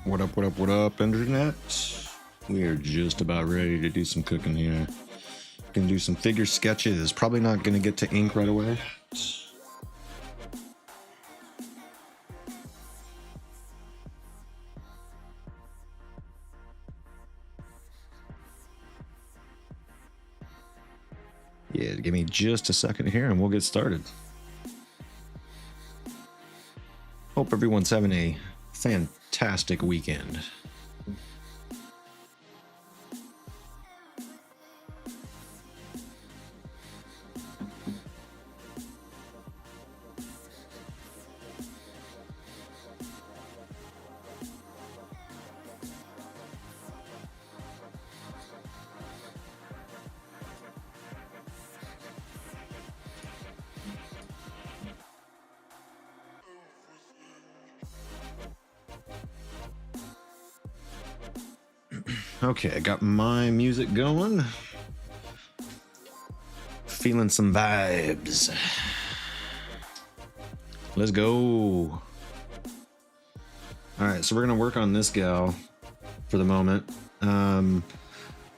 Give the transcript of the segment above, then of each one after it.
What up, internet? We are just about ready to do some cooking here. Gonna do some figure sketches. Probably not gonna get to ink right away. Yeah, give me just a second here and we'll get started. Hope everyone's having a fantastic weekend. Okay, I got my music going. Feeling some vibes. Let's go. All right, so we're gonna work on this gal for the moment.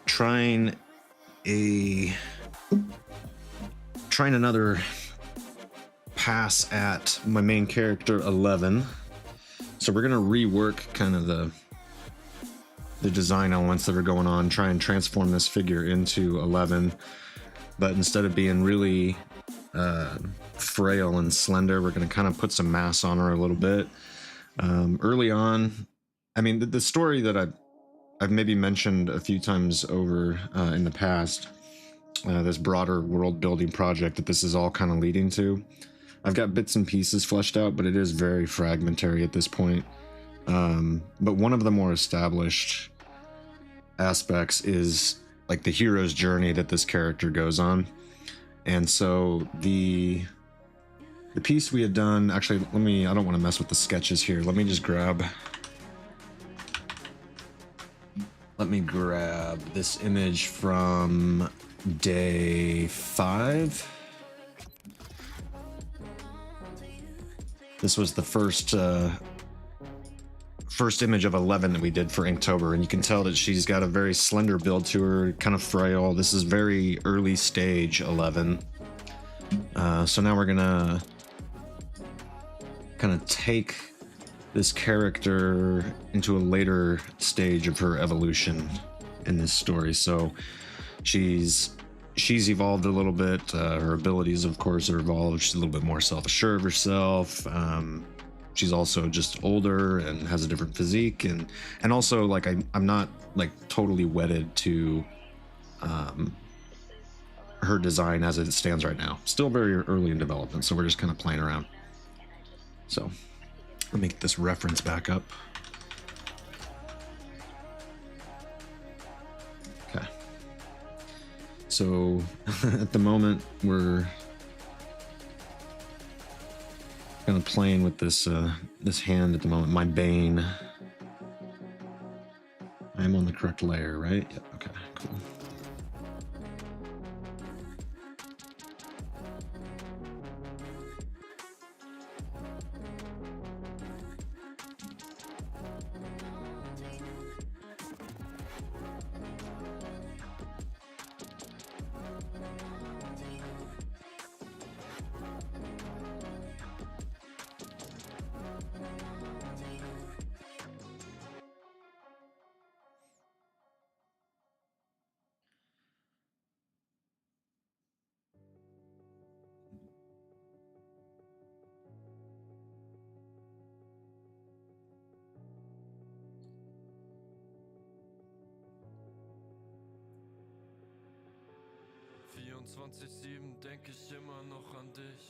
Trying another pass at my main character 11. So we're gonna rework kind of the design elements that are going on, try and transform this figure into 11, but instead of being really frail and slender, we're going to kind of put some mass on her a little bit. Early on, I mean, the story that I've maybe mentioned a few times over in the past, this broader world building project that this is all kind of leading to. I've got bits and pieces fleshed out, but it is very fragmentary at this point. But one of the more established aspects is like the hero's journey that this character goes on. And so the piece we had done, actually, I don't want to mess with the sketches here. Let me grab this image from day 5. This was the first image of 11 that we did for Inktober, and you can tell that she's got a very slender build to her, kind of frail. This is very early stage 11. So now we're gonna kind of take this character into a later stage of her evolution in this story. So she's evolved a little bit. Her abilities, of course, are evolved. She's a little bit more self-assured of herself. She's also just older and has a different physique, and also like I'm not like totally wedded to her design as it stands right now. Still very early in development, so we're just kind of playing around. So let me get this reference back up. Okay. So at the moment we're kind of playing with this hand at the moment. My Bane. I am on the correct layer, right? Yep. Okay, cool.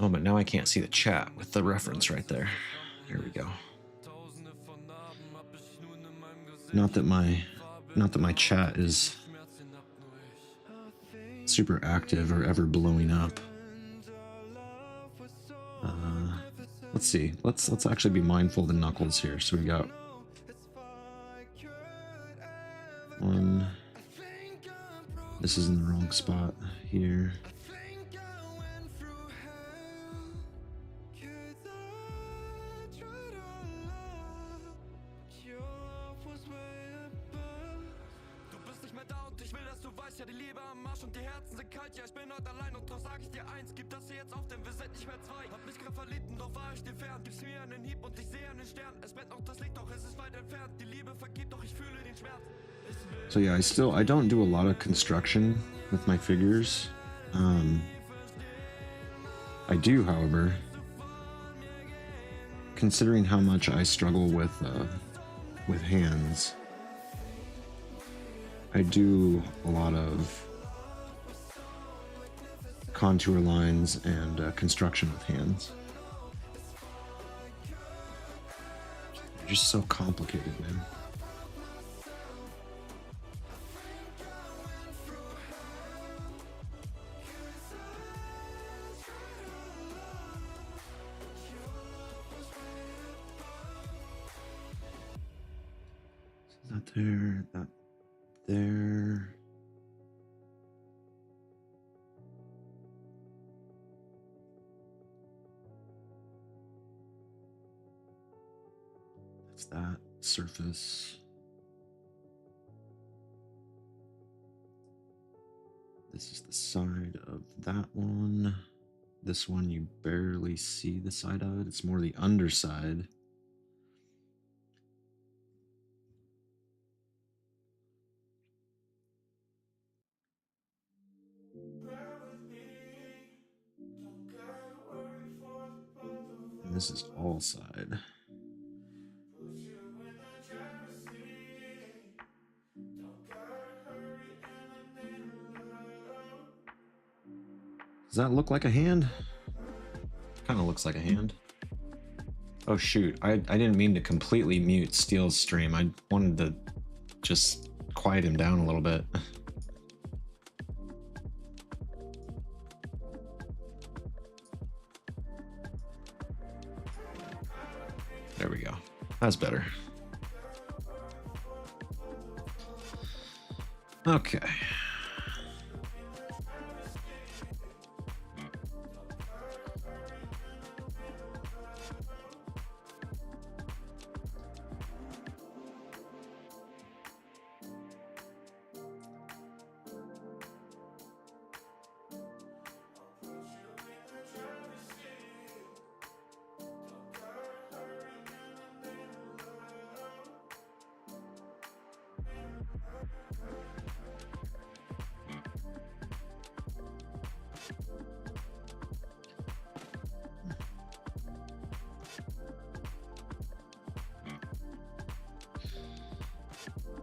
Oh, but now I can't see the chat with the reference right there. Here we go. Not that my chat is super active or ever blowing up. Let's see. Let's actually be mindful of the knuckles here. So we got one. This is in the wrong spot here. So yeah, I don't do a lot of construction with my figures. I do, however, considering how much I struggle with hands, I do a lot of contour lines and construction with hands. They're just so complicated, man. That there, that there. That's that surface. This is the side of that one. This one you barely see the side of it. It's more the underside. And this is all side. Does that look like a hand? Kind of looks like a hand. Oh shoot, I didn't mean to completely mute Steel's stream. I wanted to just quiet him down a little bit. There we go. That's better. Okay.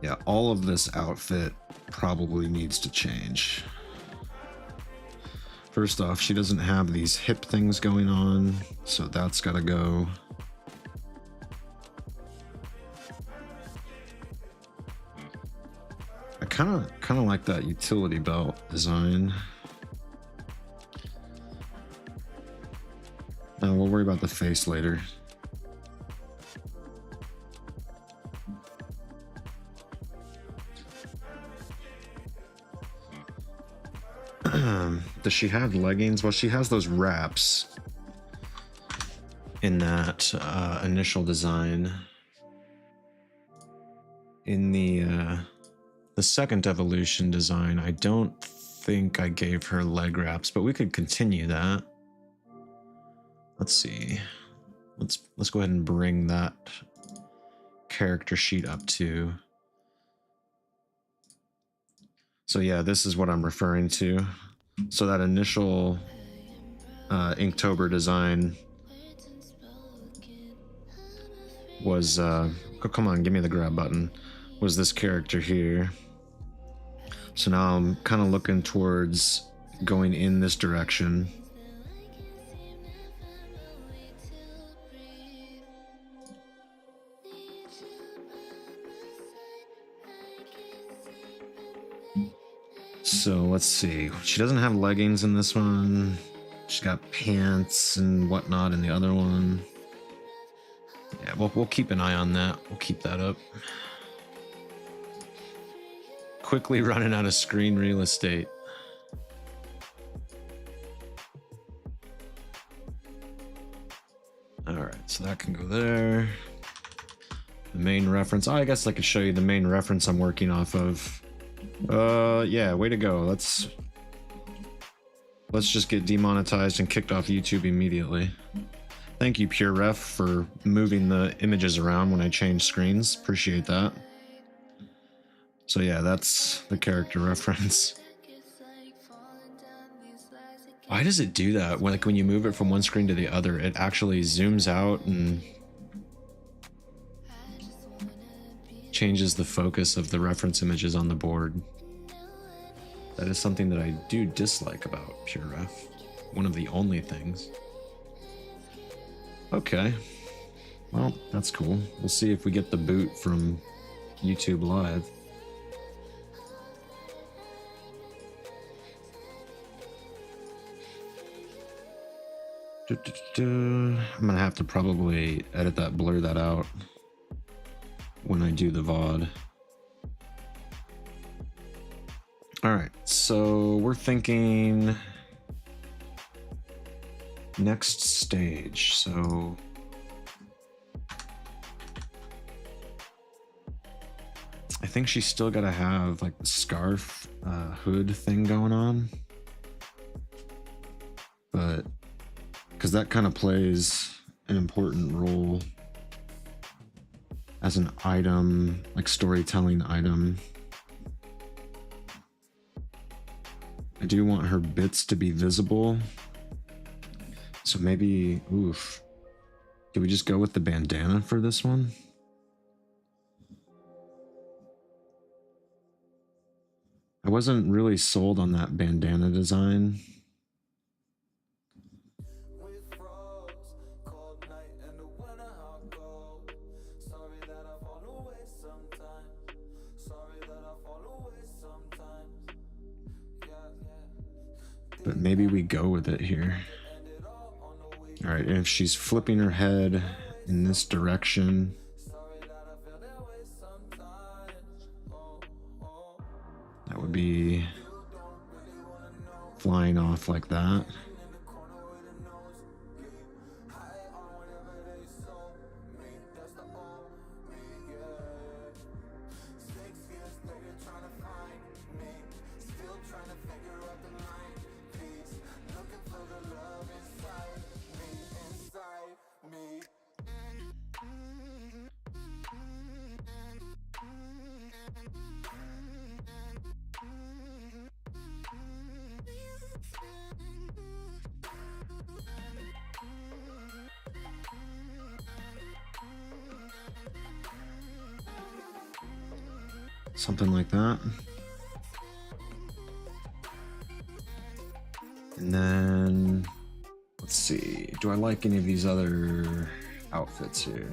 Yeah, all of this outfit probably needs to change. First off, she doesn't have these hip things going on, so that's gotta go. I kind of like that utility belt design. We'll worry about the face later. Does she have leggings? Well, she has those wraps in that initial design. In the second evolution design, I don't think I gave her leg wraps, but we could continue that. Let's see. Let's go ahead and bring that character sheet up to. So yeah, this is what I'm referring to. So that initial Inktober design was, oh, come on, give me the grab button, was this character here. So now I'm kind of looking towards going in this direction. So let's see. She doesn't have leggings in this one. She's got pants and whatnot in the other one. Yeah, we'll keep an eye on that. We'll keep that up. Quickly running out of screen real estate. All right, so that can go there. The main reference. Oh, I guess I could show you the main reference I'm working off of. Yeah, way to go. Let's just get demonetized and kicked off YouTube immediately. Thank you, PureRef, for moving the images around when I change screens. Appreciate that. So yeah, that's the character reference. Why does it do that? When you move it from one screen to the other, it actually zooms out and changes the focus of the reference images on the board. That is something that I do dislike about PureRef. One of the only things. Okay. Well, that's cool. We'll see if we get the boot from YouTube Live. I'm gonna have to probably edit that, blur that out when I do the VOD. All right, so we're thinking next stage. So I think she's still got to have like the scarf hood thing going on, but because that kind of plays an important role as an item, like storytelling item. I do want her bits to be visible. So maybe, oof. Do we just go with the bandana for this one? I wasn't really sold on that bandana design. But maybe we go with it here. All right, if she's flipping her head in this direction, that would be flying off like that. Something like that. And then, let's see. Do I like any of these other outfits here?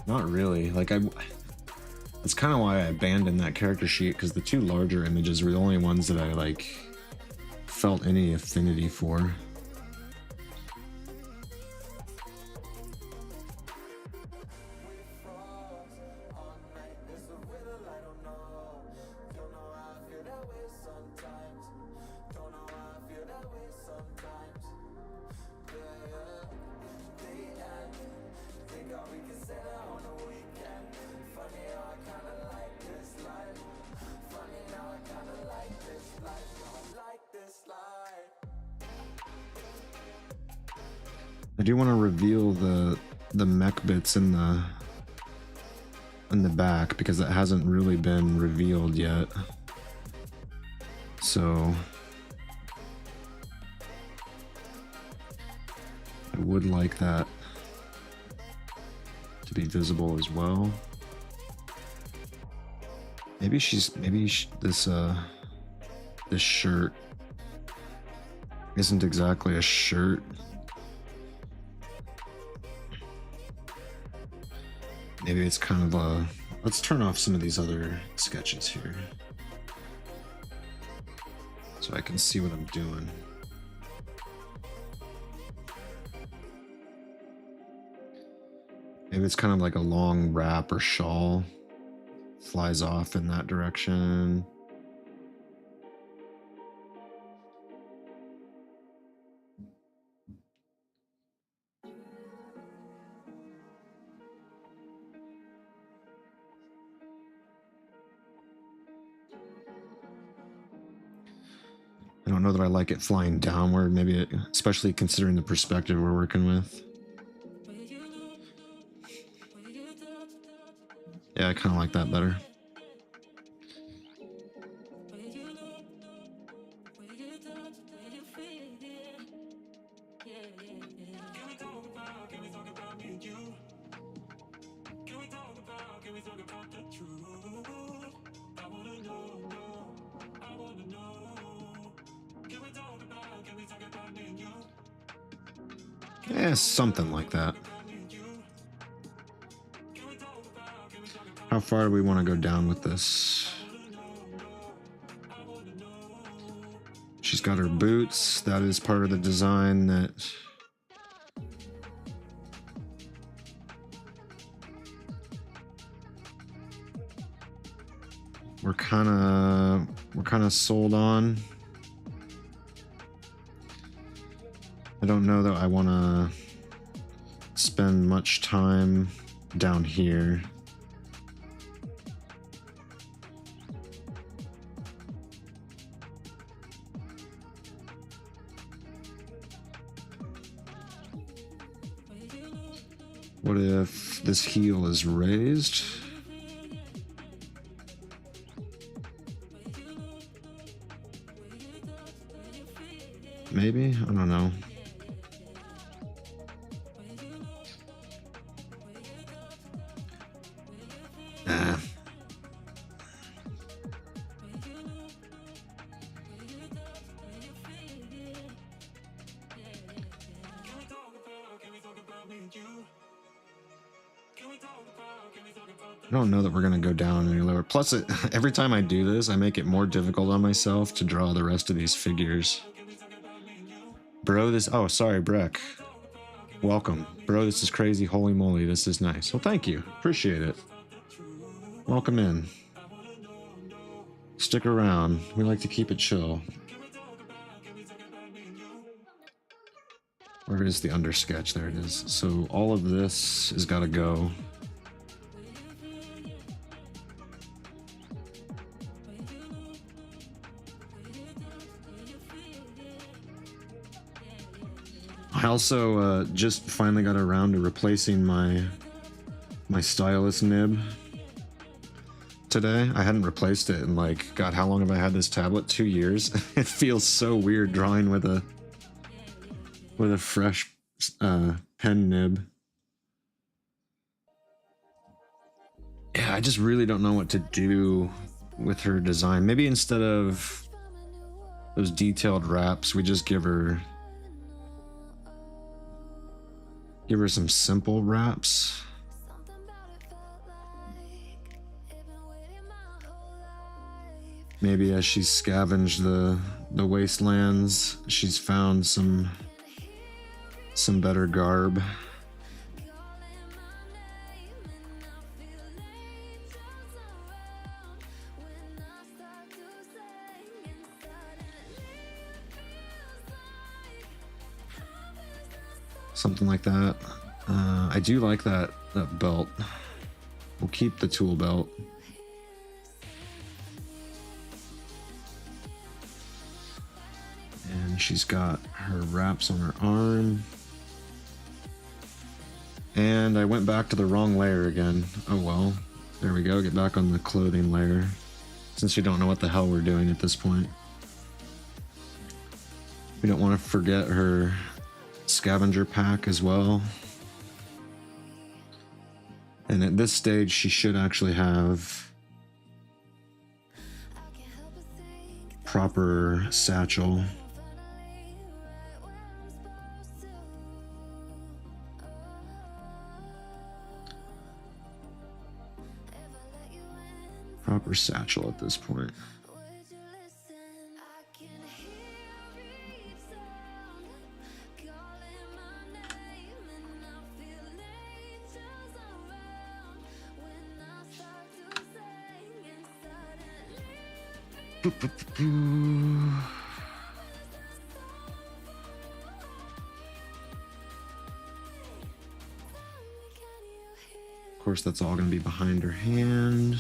Not really. Like, that's kind of why I abandoned that character sheet, because the two larger images were the only ones that I, like, felt any affinity for. I do want to reveal the mech bits in the back, because it hasn't really been revealed yet. So I would like that to be visible as well. Maybe this shirt isn't exactly a shirt. Maybe it's kind of a... Let's turn off some of these other sketches here, so I can see what I'm doing. Maybe it's kind of like a long wrap or shawl. Flies off in that direction. don't know that I like it flying downward, maybe especially considering the perspective we're working with. Yeah, I kind of like that better. Yeah, something like that. How far do we want to go down with this? She's got her boots. That is part of the design that... we're kind of sold on. I don't know that I want to spend much time down here. What if this heel is raised? Maybe? I don't know. I don't know that we're going to go down any lower. Plus, every time I do this, I make it more difficult on myself to draw the rest of these figures. Bro, this... oh, sorry, Breck. Welcome. Bro, this is crazy. Holy moly, this is nice. Well, thank you. Appreciate it. Welcome in. Stick around. We like to keep it chill. Where is the undersketch? There it is. So all of this has got to go. I also just finally got around to replacing my stylus nib today. I hadn't replaced it in like, God, how long have I had this tablet? 2 years. It feels so weird drawing with a fresh pen nib. Yeah, I just really don't know what to do with her design. Maybe instead of those detailed wraps, we just give her some simple wraps. Maybe as she's scavenged the wastelands, she's found some better garb. Something like that. I do like that belt. We'll keep the tool belt. And she's got her wraps on her arm. And I went back to the wrong layer again. Oh well. There we go. Get back on the clothing layer. Since we don't know what the hell we're doing at this point. We don't want to forget her scavenger pack as well. And at this stage, she should actually have proper satchel. Proper satchel at this point. Of course, that's all going to be behind her hand.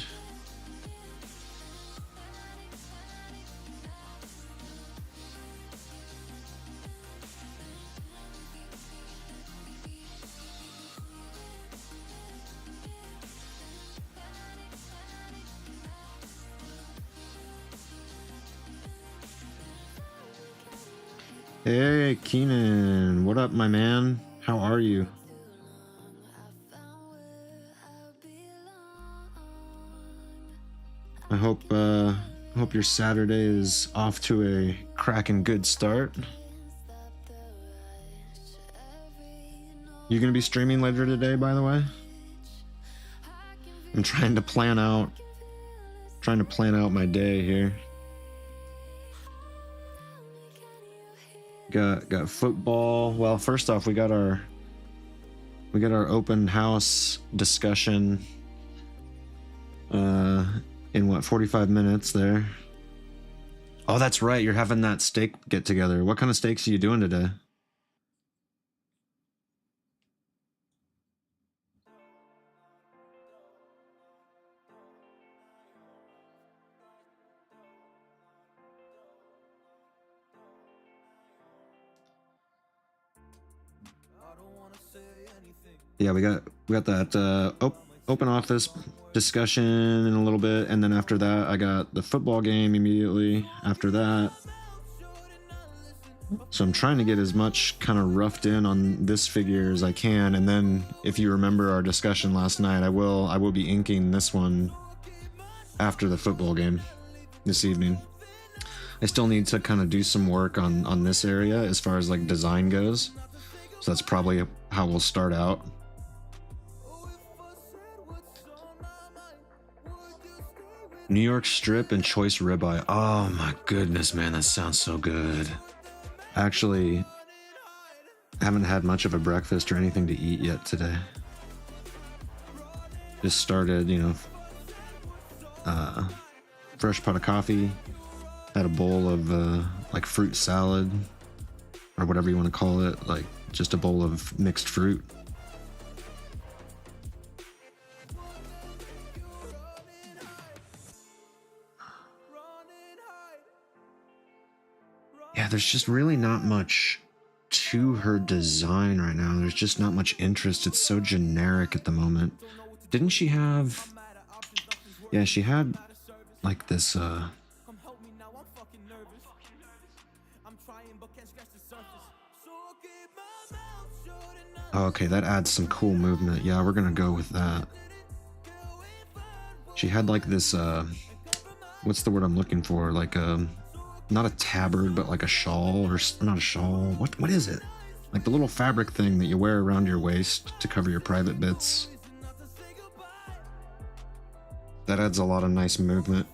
Hey, Keenan. What up, my man? How are you? I hope your Saturday is off to a cracking good start. You gonna be streaming later today, by the way? I'm trying to plan out my day here. Got football. Well, first off, we got our open house discussion in what, 45 minutes there. Oh, that's right, you're having that steak get together. What kind of steaks are you doing today? Yeah, we got that open office discussion in a little bit, and then after that I got the football game immediately after that. So I'm trying to get as much kind of roughed in on this figure as I can, and then if you remember our discussion last night, I will be inking this one after the football game this evening. I still need to kind of do some work on this area as far as like design goes, so that's probably how we'll start out. New York strip and choice ribeye. Oh my goodness, man, that sounds so good. Actually, haven't had much of a breakfast or anything to eat yet today. Just started, fresh pot of coffee. Had a bowl of like fruit salad or whatever you want to call it, like just a bowl of mixed fruit. Yeah, there's just really not much to her design right now. There's just not much interest. It's so generic at the moment. Didn't she have... Yeah, she had like this oh, okay, that adds some cool movement. Yeah, we're gonna go with that. She had like this what's the word I'm looking for? Like not a tabard, but like a shawl, or not a shawl. What is it? Like the little fabric thing that you wear around your waist to cover your private bits. That adds a lot of nice movement.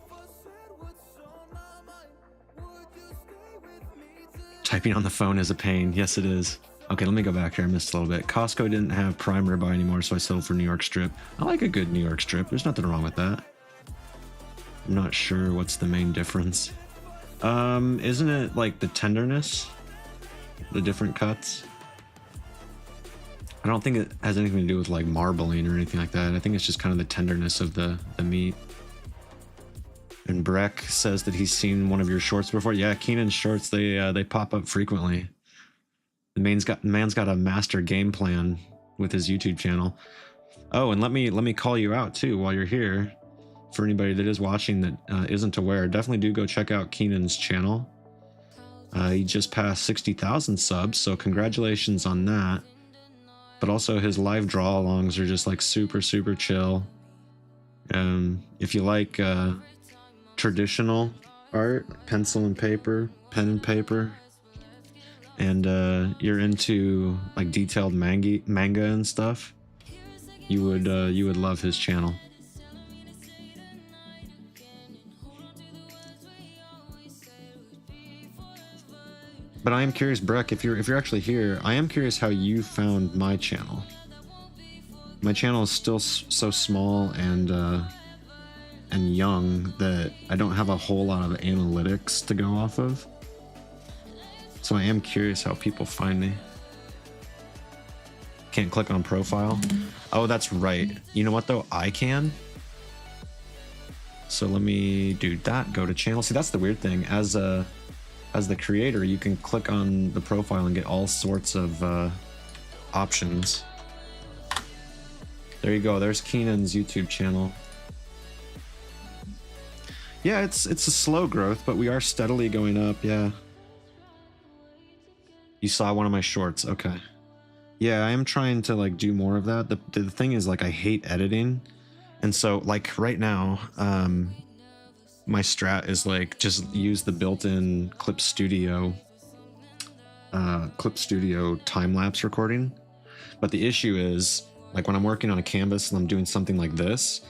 Typing on the phone is a pain. Yes, it is. Okay, let me go back here. I missed a little bit. Costco didn't have prime ribeye anymore, so I settled for New York strip. I like a good New York strip. There's nothing wrong with that. I'm not sure what's the main difference. Isn't it like the tenderness? The different cuts? I don't think it has anything to do with like marbling or anything like that. I think it's just kind of the tenderness of the meat. And Breck says that he's seen one of your shorts before. Yeah, Keenan's shorts, they pop up frequently. The man's got a master game plan with his YouTube channel. Oh, and let me call you out too while you're here. For anybody that is watching that isn't aware, definitely do go check out Keenan's channel. He just passed 60,000 subs, so congratulations on that. But also his live draw-alongs are just like super chill. If you like traditional art, pencil and paper, pen and paper, and you're into like detailed manga and stuff, you would love his channel. But I am curious, Breck, if you're actually here, I am curious how you found my channel. My channel is still so small and young that I don't have a whole lot of analytics to go off of. So I am curious how people find me. Can't click on profile. Oh, that's right. You know what though? I can. So let me do that. Go to channel. See, that's the weird thing. As the creator, you can click on the profile and get all sorts of options. There you go. There's Keenan's YouTube channel. Yeah, it's a slow growth, but we are steadily going up. Yeah. You saw one of my shorts. Okay. Yeah, I am trying to like do more of that. The thing is, like, I hate editing. And so like right now, my strat is like just use the built-in Clip Studio time-lapse recording. But the issue is, like, when I'm working on a canvas and I'm doing something like this,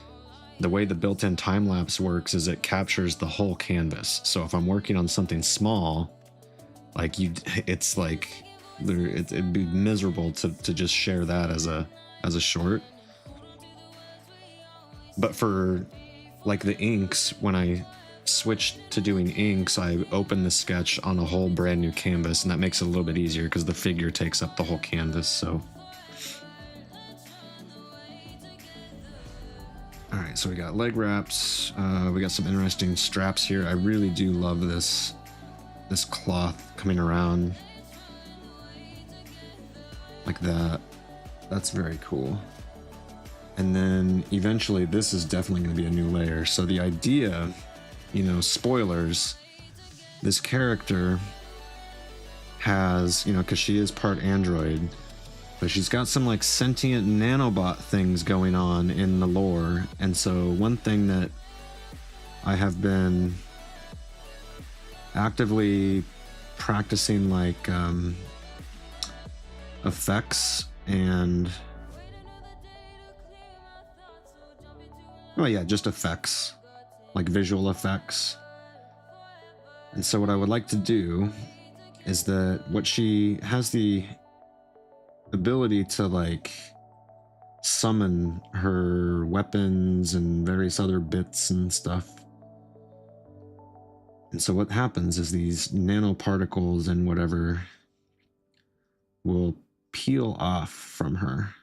the way the built-in time-lapse works is it captures the whole canvas. So if I'm working on something small, like it's like it'd be miserable to just share that as a short. But for like the inks, when I switched to doing inks, I opened the sketch on a whole brand new canvas, and that makes it a little bit easier because the figure takes up the whole canvas. So all right, so we got leg wraps, we got some interesting straps here. I really do love this cloth coming around like that. That's very cool. And then eventually this is definitely going to be a new layer. So the idea, you know, spoilers, this character has, you know, because she is part android, but she's got some like sentient nanobot things going on in the lore. And so one thing that I have been actively practicing, like effects and, oh yeah, just effects, like visual effects. And so what I would like to do is that what she has the ability to like summon her weapons and various other bits and stuff. And so what happens is these nanoparticles and whatever will peel off from her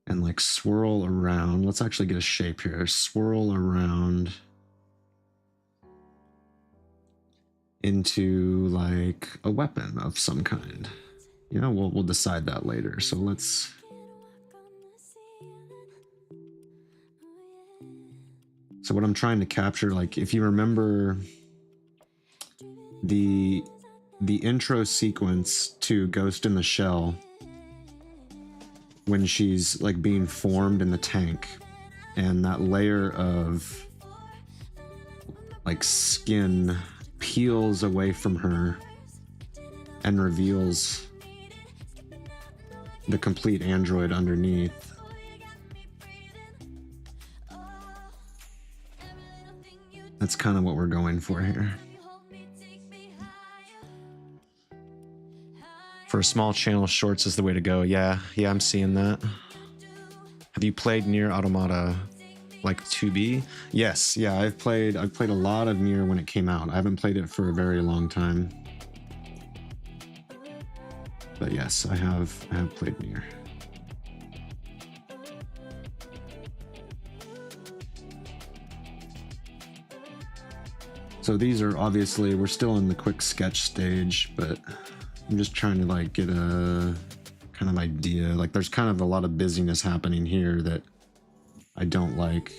and like swirl around. Let's actually get a shape here. Swirl around into like a weapon of some kind. You know, we'll decide that later. So let's. So what I'm trying to capture, like, if you remember the intro sequence to Ghost in the Shell, when she's like being formed in the tank, and that layer of like skin peels away from her and reveals the complete android underneath. That's kind of what we're going for here. For a small channel, shorts is the way to go. Yeah, I'm seeing that. Have you played Nier Automata, like 2B? Yes, yeah, I've played a lot of Nier when it came out. I haven't played it for a very long time. But yes, I have played Nier. So these are obviously, we're still in the quick sketch stage, but I'm just trying to like get a kind of idea. Like there's kind of a lot of busyness happening here that I don't like.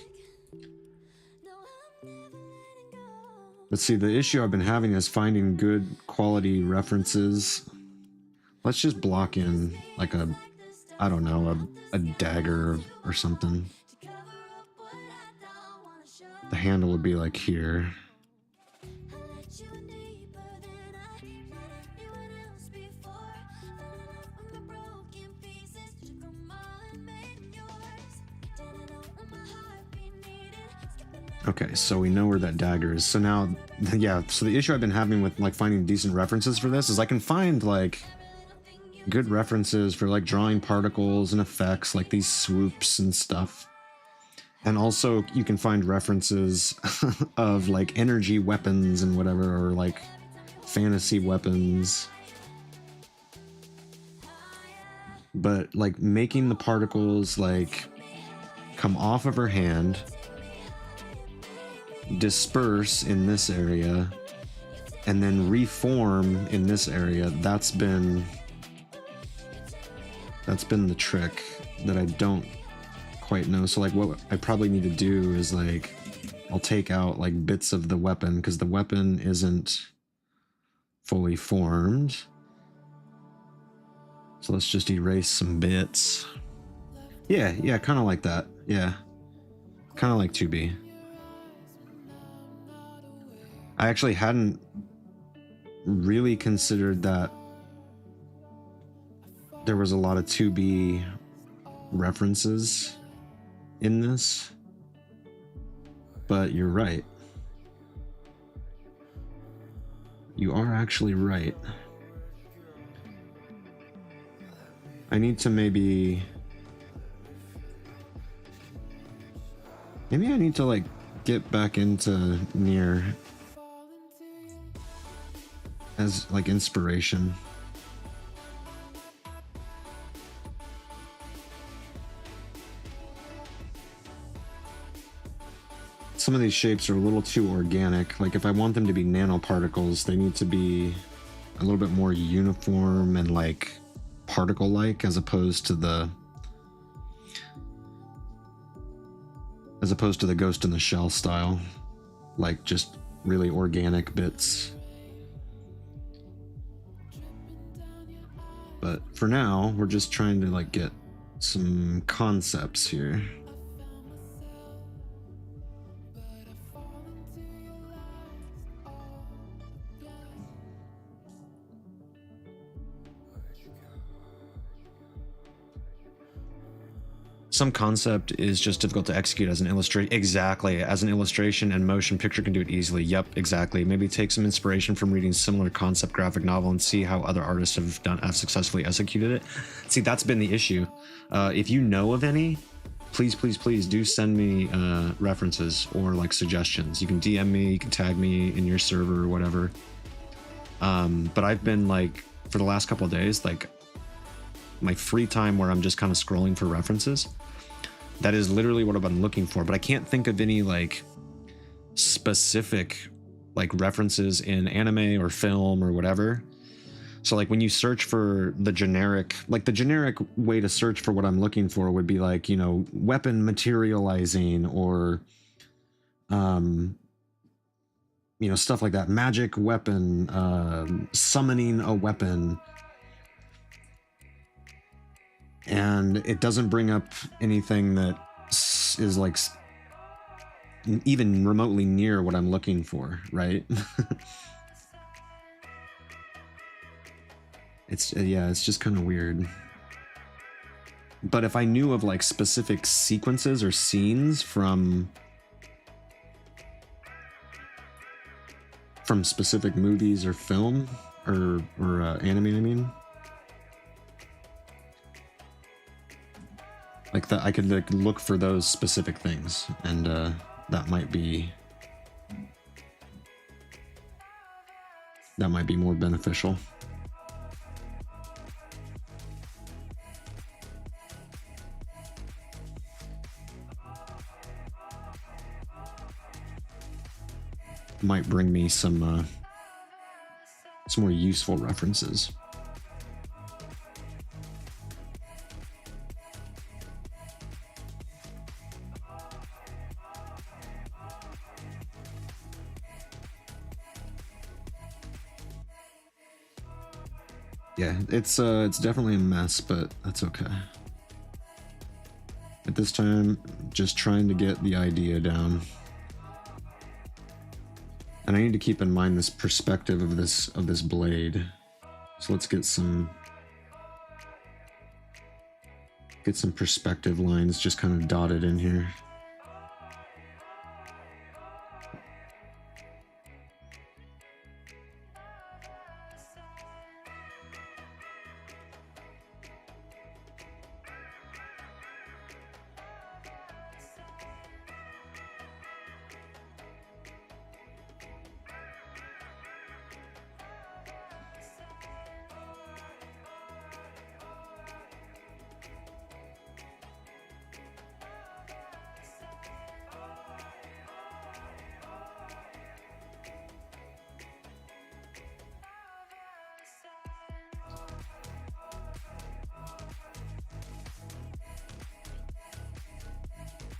But see, the issue I've been having is finding good quality references. Let's just block in like a, I don't know, a dagger or something. The handle would be like here. Okay, so we know where that dagger is. So now, yeah, so the issue I've been having with like finding decent references for this is I can find like good references for like drawing particles and effects, like these swoops and stuff. And also you can find references of like energy weapons and whatever, or like fantasy weapons. But like making the particles like come off of her hand, disperse in this area, and then reform in this area, that's been the trick that I don't quite know. So like what I probably need to do is like I'll take out like bits of the weapon because the weapon isn't fully formed. So let's just erase some bits. Yeah, kind of like that. Yeah, kind of like 2B. I actually hadn't really considered that there was a lot of 2B references in this, but you're right. You are actually right. I need to maybe I need to like get back into Nier as like inspiration. Some of these shapes are a little too organic. Like if I want them to be nanoparticles, they need to be a little bit more uniform and like particle-like as opposed to the Ghost in the Shell style, like just really organic bits. But for now, we're just trying to like get some concepts here. Some concept is just difficult to execute as an illustration. Exactly. As an illustration and motion picture can do it easily. Yep, exactly. Maybe take some inspiration from reading similar concept graphic novel and see how other artists have successfully executed it. See, that's been the issue. If you know of any, please do send me references or like suggestions. You can DM me, you can tag me in your server or whatever. But I've been like, for the last couple of days, like my free time where I'm just kind of scrolling for references. That is literally what I've been looking for, but I can't think of any like specific like references in anime or film or whatever. So like when you search for the generic way to search for what I'm looking for would be like, you know, weapon materializing or you know, stuff like that, magic weapon, summoning a weapon. And it doesn't bring up anything that is like even remotely near what I'm looking for, right? It's just kind of weird. But if I knew of like specific sequences or scenes from specific movies or film or anime, I mean, like that, I could like look for those specific things, and that might be more beneficial. Might bring me some more useful references. Yeah, it's definitely a mess, but that's okay. At this time, just trying to get the idea down. And I need to keep in mind this perspective of this blade. So let's get some perspective lines just kind of dotted in here.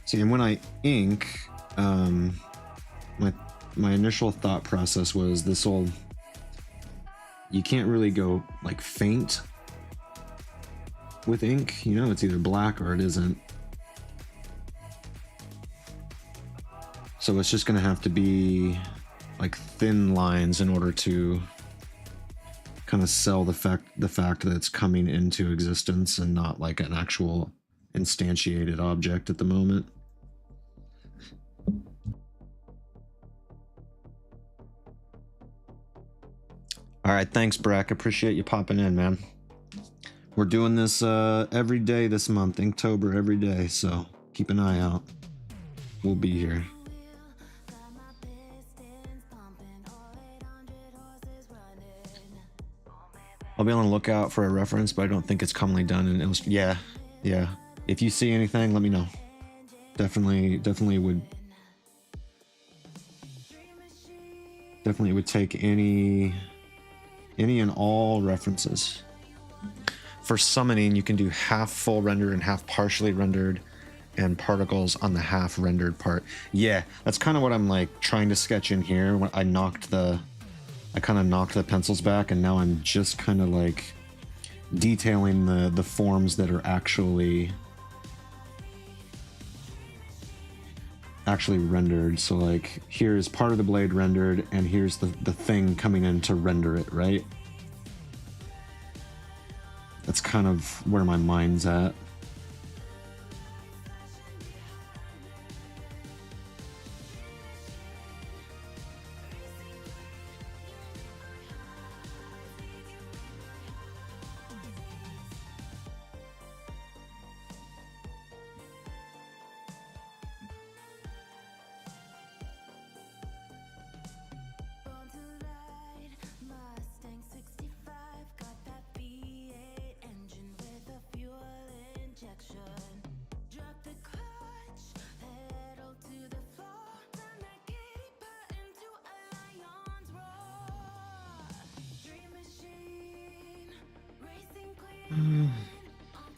See, and when I ink, my initial thought process was you can't really go like faint with ink. You know, it's either black or it isn't. So it's just gonna have to be like thin lines in order to kind of sell the fact that it's coming into existence and not like an actual instantiated object at the moment. All right, thanks, Brack. Appreciate you popping in, man. We're doing this every day this month, Inktober every day, so keep an eye out. We'll be here. I'll be on the lookout for a reference, but I don't think it's commonly done in illustration. Yeah. If you see anything, let me know. Definitely would take any and all references. For summoning, you can do half full rendered and half partially rendered, and particles on the half rendered part. Yeah, that's kind of what I'm like trying to sketch in here. When I kind of knocked the pencils back, and now I'm just kind of like detailing the forms that are actually rendered. So like here's part of the blade rendered, and here's the thing coming in to render it, right? That's kind of where my mind's at.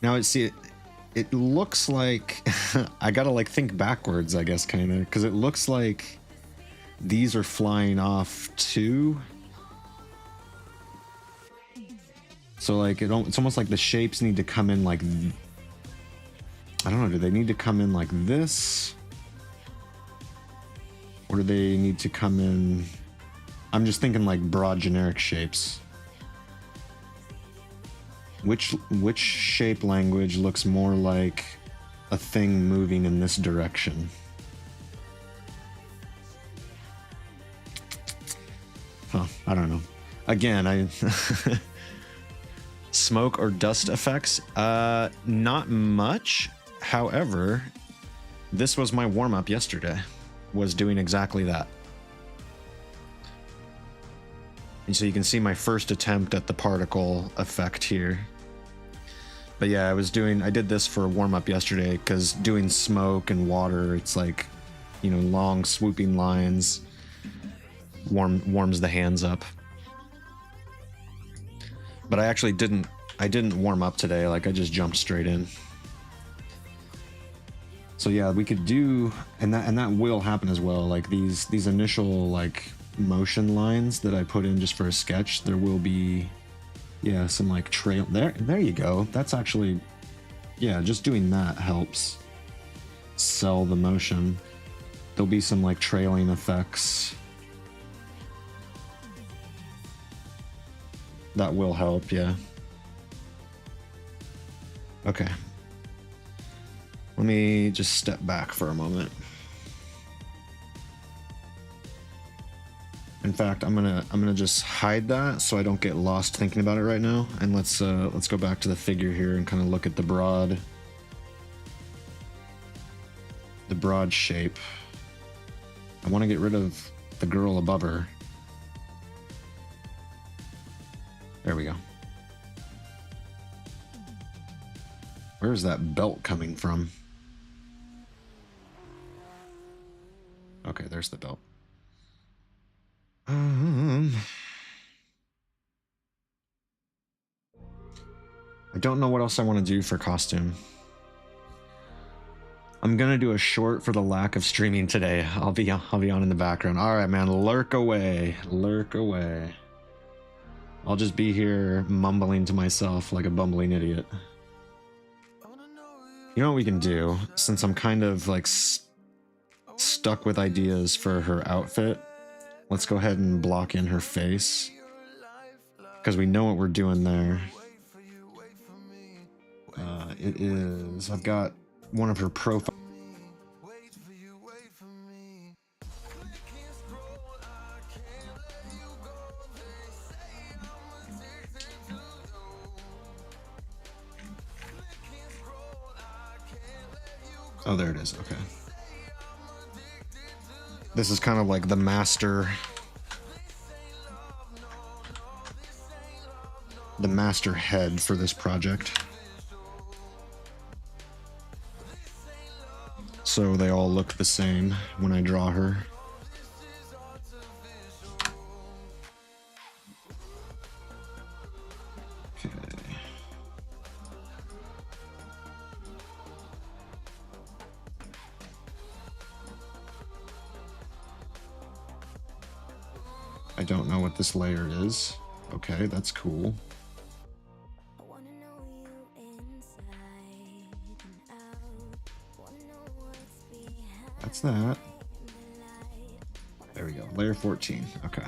Now it looks like I gotta like think backwards, I guess, kind of, because it looks like these are flying off too. So like it's almost like the shapes need to come in like, I don't know, do they need to come in like this? Or do they need to come in, I'm just thinking like broad generic shapes. Which shape language looks more like a thing moving in this direction? Huh, I don't know. Again, smoke or dust effects? Not much. However, this was my warm-up yesterday, was doing exactly that. And so you can see my first attempt at the particle effect here. But yeah, I did this for a warm-up yesterday, because doing smoke and water, it's like, you know, long swooping lines warms the hands up. But I actually didn't warm up today, like I just jumped straight in. So yeah, we could do, and that will happen as well, like these initial like motion lines that I put in just for a sketch, there will be, yeah, some like trail there you go. That's actually, yeah, just doing that helps sell the motion. There'll be some like trailing effects that will help. Yeah, okay, let me just step back for a moment. In fact, I'm gonna just hide that so I don't get lost thinking about it right now. And let's go back to the figure here and kind of look at the broad shape. I want to get rid of the girl above her. There we go. Where's that belt coming from? Okay, there's the belt. I don't know what else I want to do for costume. I'm gonna do a short for the lack of streaming today. I'll be on in the background. All right, man, lurk away. I'll just be here mumbling to myself like a bumbling idiot. You know what we can do, since I'm kind of like stuck with ideas for her outfit, let's go ahead and block in her face, because we know what we're doing there. It is, I've got one of her profiles. Oh, there it is. Okay. This is kind of like the master head for this project. So they all look the same when I draw her. Okay. I don't know what this layer is. Okay, that's cool. That's that. There we go. Layer 14. Okay.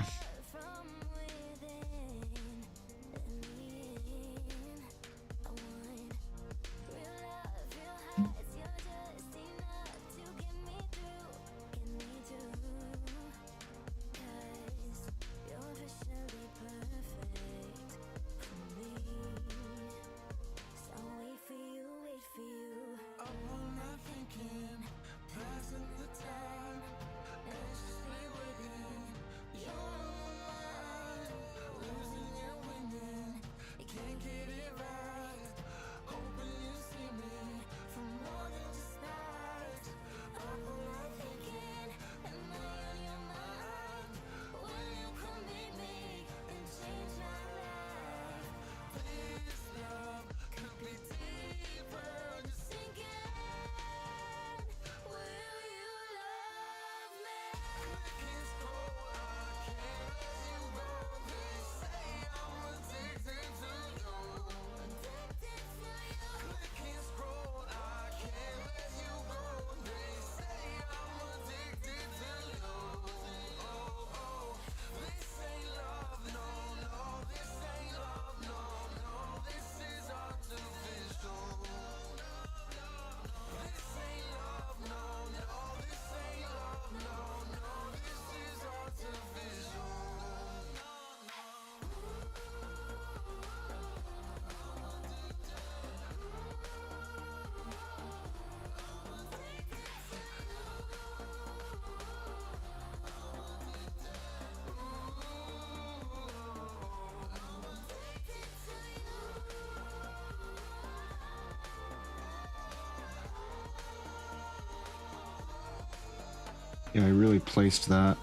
Yeah, I really placed that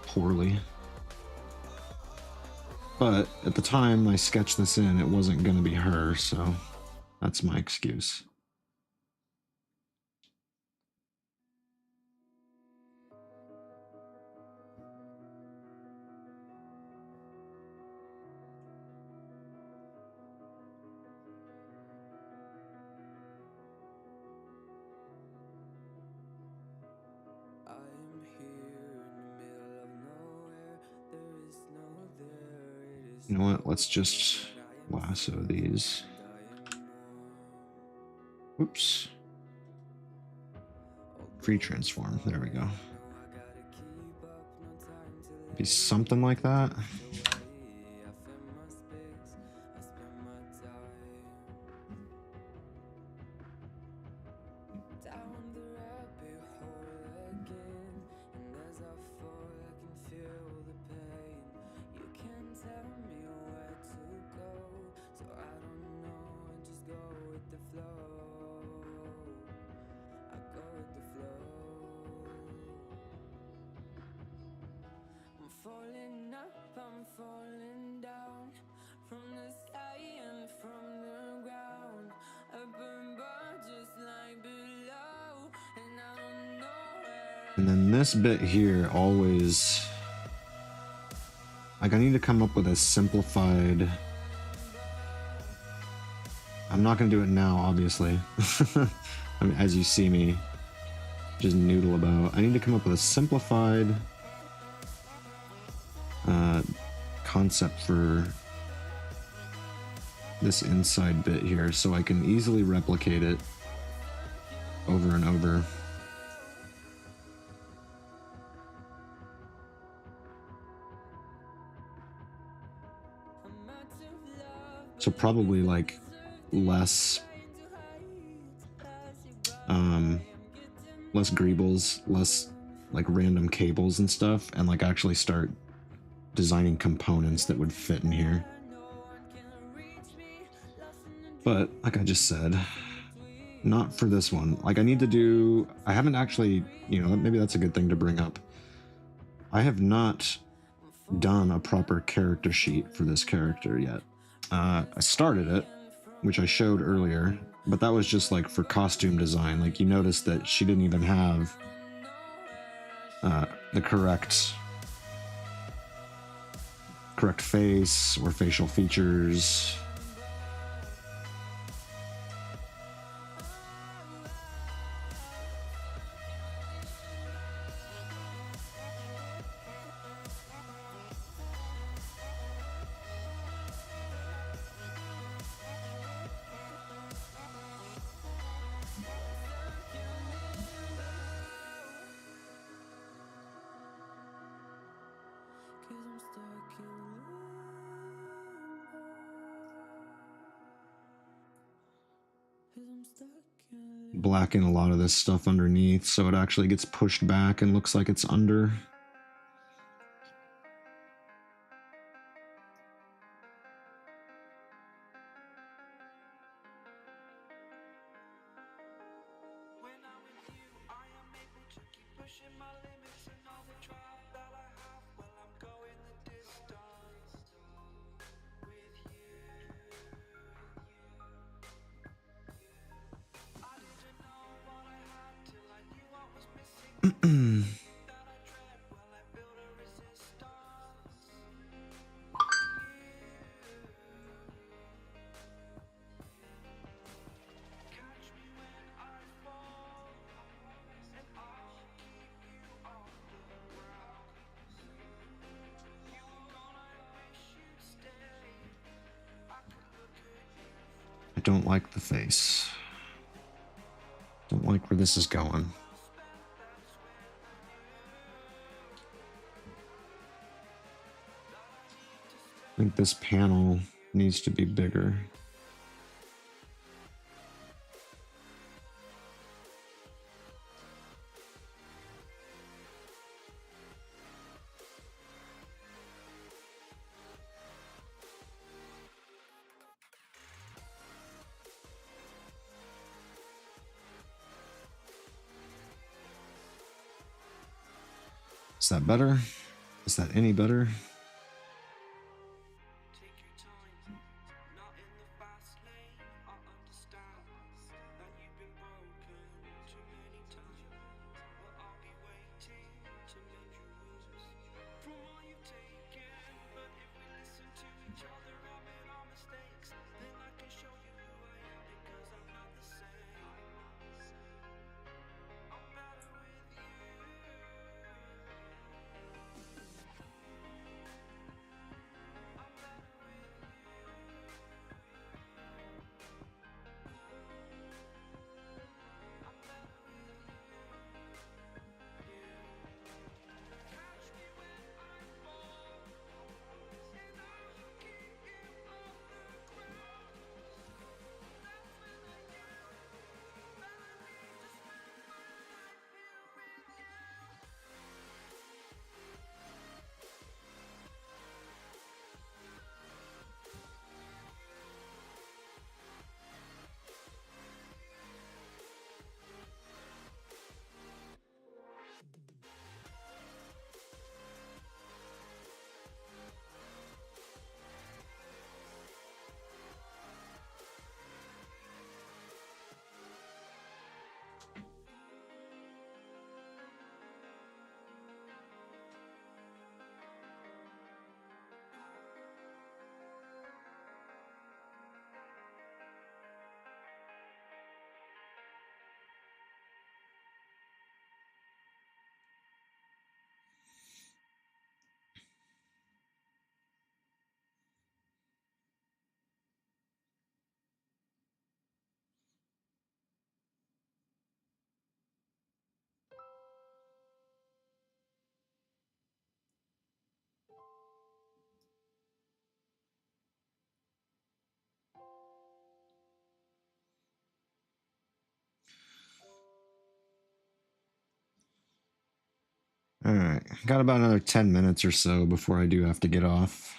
poorly. But at the time I sketched this in, it wasn't going to be her, so that's my excuse. You know what? Let's just lasso these. Whoops. Free transform. There we go. Be something like that. And then this bit here always, like, I need to come up with a simplified I'm not going to do it now, obviously. I mean, as you see me just noodle about. I need to come up with a simplified concept for this inside bit here so I can easily replicate it over and over. So probably like less less greebles, less like random cables and stuff, and like actually start designing components that would fit in here. But like I just said, not for this one. Like I haven't actually, maybe that's a good thing to bring up. I have not done a proper character sheet for this character yet. I started it, which I showed earlier, but that was just like for costume design. Like you notice that she didn't even have the correct face or facial features. Blacken a lot of this stuff underneath so it actually gets pushed back and looks like it's under. I don't like the face. Don't like where this is going. I think this panel needs to be bigger. Is that better? Is that any better? got about another 10 minutes or so before I do have to get off.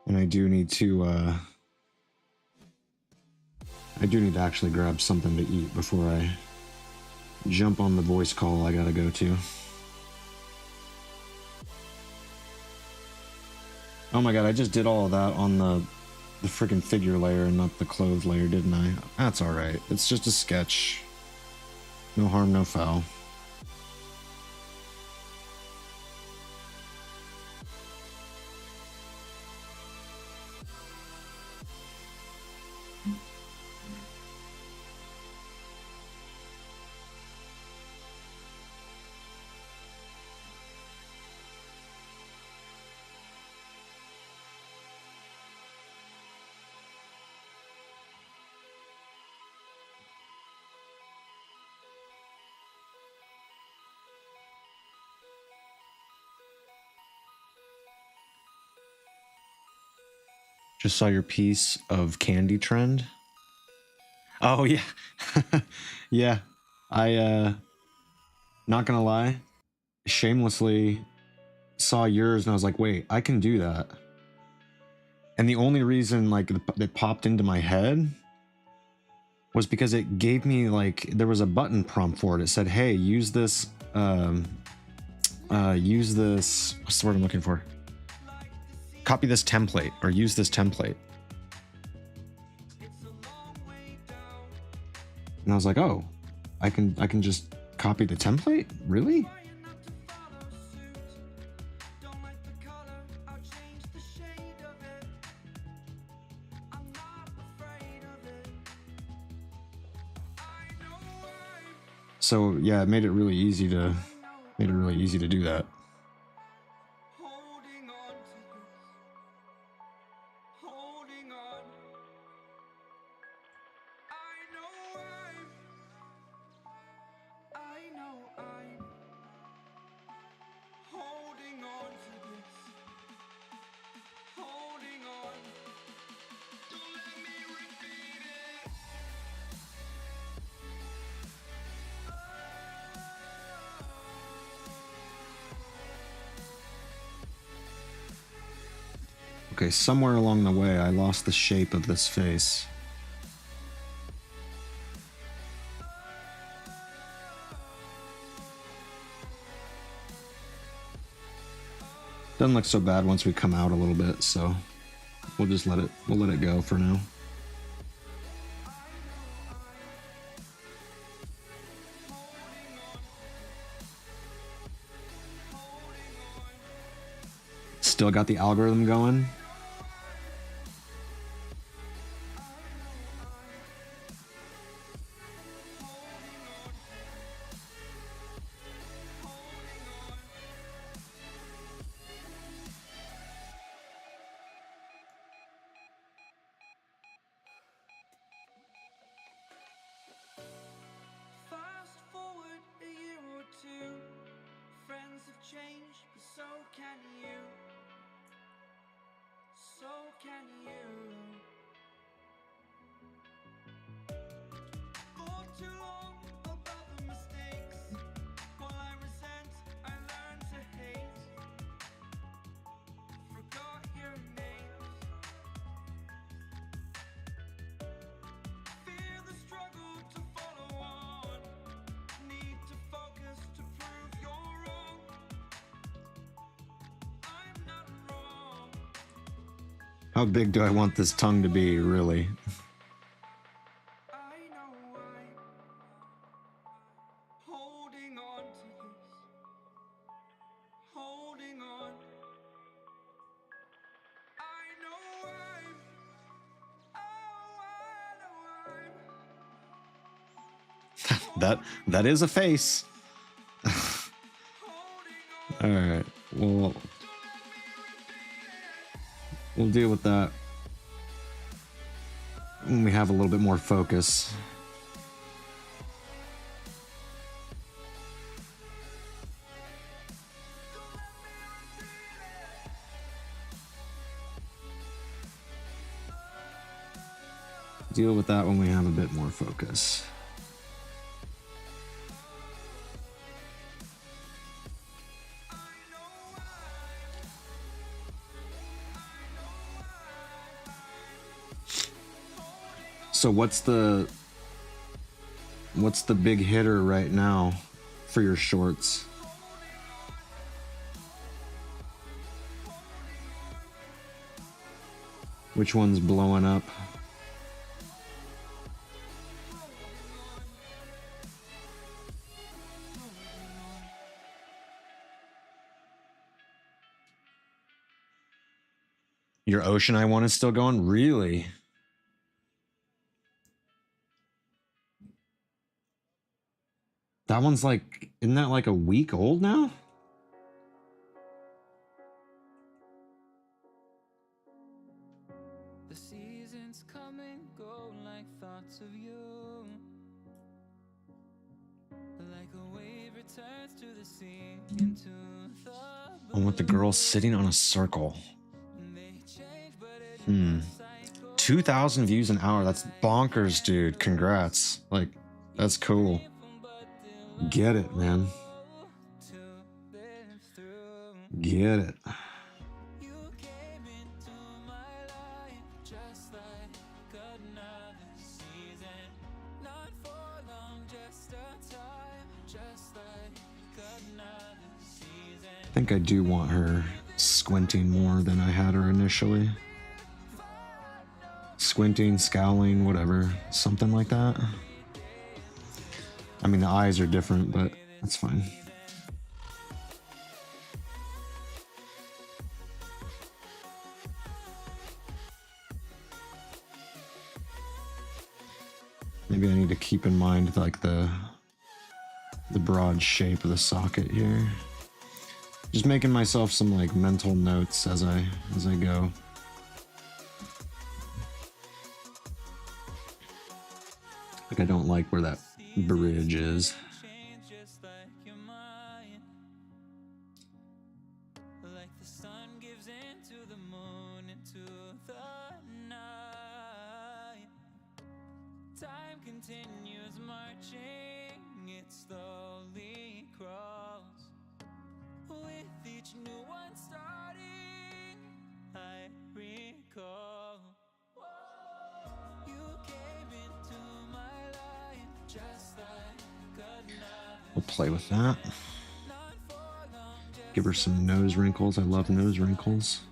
And I do need to actually grab something to eat before I jump on the voice call I gotta go to. Oh my god, I just did all of that on the freaking figure layer and not the clothes layer, didn't I? That's alright. It's just a sketch. No harm, no foul. Just saw your piece of candy trend. Oh yeah. Yeah. I not gonna lie, shamelessly saw yours and I was like, wait, I can do that. And the only reason like that popped into my head was because it gave me like, there was a button prompt for it. It said, hey, use this, what's the word I'm looking for? Copy this template or use this template. And I was like, oh, I can just copy the template? Really? So yeah, it made it really easy to do that. Okay, somewhere along the way, I lost the shape of this face. Doesn't look so bad once we come out a little bit, so we'll just let it go for now. Still got the algorithm going. How big do I want this tongue to be, really? That is a face. All right, we'll deal with that when we have a little bit more focus. deal with that when we have a bit more focus. So what's the big hitter right now for your shorts? Which one's blowing up? Your Ocean I Want is still going? Really? That one's like, isn't that like a week old now? The seasons come and go like thoughts of you. Like a wave returns to the sea, into the I want the girl sitting on a circle. 2,000 views an hour. That's bonkers, dude. Congrats. Like, that's cool. Get it, man. Get it. I think I do want her squinting more than I had her initially. Squinting, scowling, whatever. Something like that. I mean, the eyes are different, but that's fine. Maybe I need to keep in mind like the broad shape of the socket here. Just making myself some like mental notes as I go. Like I don't like where that bridge is. like the sun gives into the moon, into the night. Time continues marching, it slowly crawls. With each new one starting, I recall. You came into my life just like another. We'll play with that. Give her some nose wrinkles. I love nose wrinkles.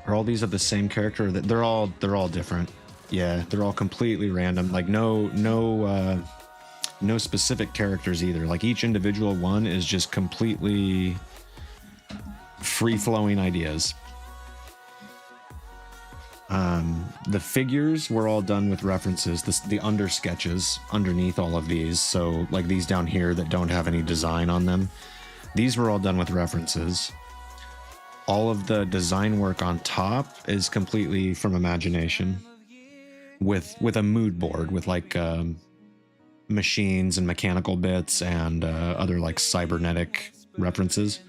Are all these of the same character? That they're all different. Yeah, they're all completely random. Like no specific characters either. Like each individual one is just completely free-flowing ideas. The figures were all done with references. The under sketches underneath all of these. So like these down here that don't have any design on them. These were all done with references. All of the design work on top is completely from imagination. With a mood board with like machines and mechanical bits and other like cybernetic references.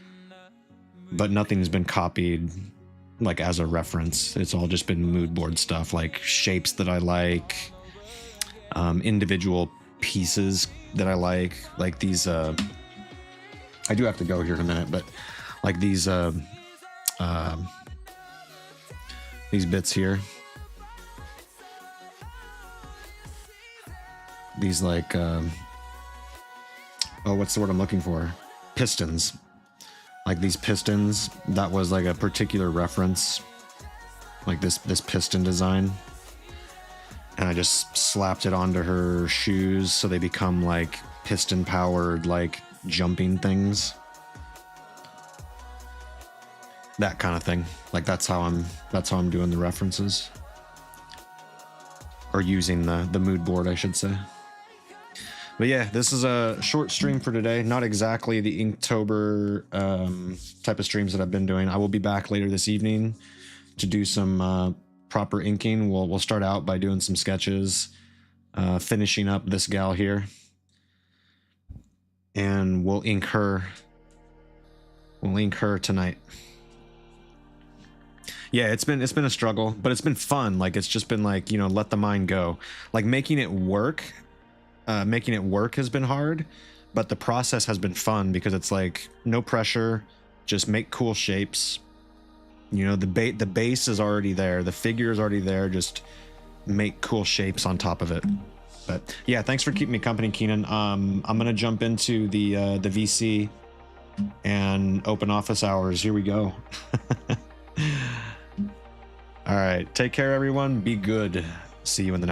But nothing's been copied like as a reference. It's all just been mood board stuff, like shapes that I like, individual pieces that I like these I do have to go here in a minute, but like these bits here, these like oh, what's the word I'm looking for? Pistons. Like these pistons, that was like a particular reference, like this piston design, and I just slapped it onto her shoes so they become like piston powered like jumping things, that kind of thing. Like that's how I'm doing the references, or using the mood board, I should say. But yeah, this is a short stream for today. Not exactly the Inktober type of streams that I've been doing. I will be back later this evening to do some proper inking. We'll start out by doing some sketches, finishing up this gal here. and we'll ink her. We'll ink her tonight. Yeah, it's been a struggle, but it's been fun. Like, it's just been like, you know, let the mind go. Like, making it work has been hard, but the process has been fun because it's like no pressure, just make cool shapes. You know, the base is already there, the figure is already there, just make cool shapes on top of it. But yeah, thanks for keeping me company, Keenan. I'm gonna jump into the VC and open office hours. Here we go. All right, take care, everyone. Be good. See you in the next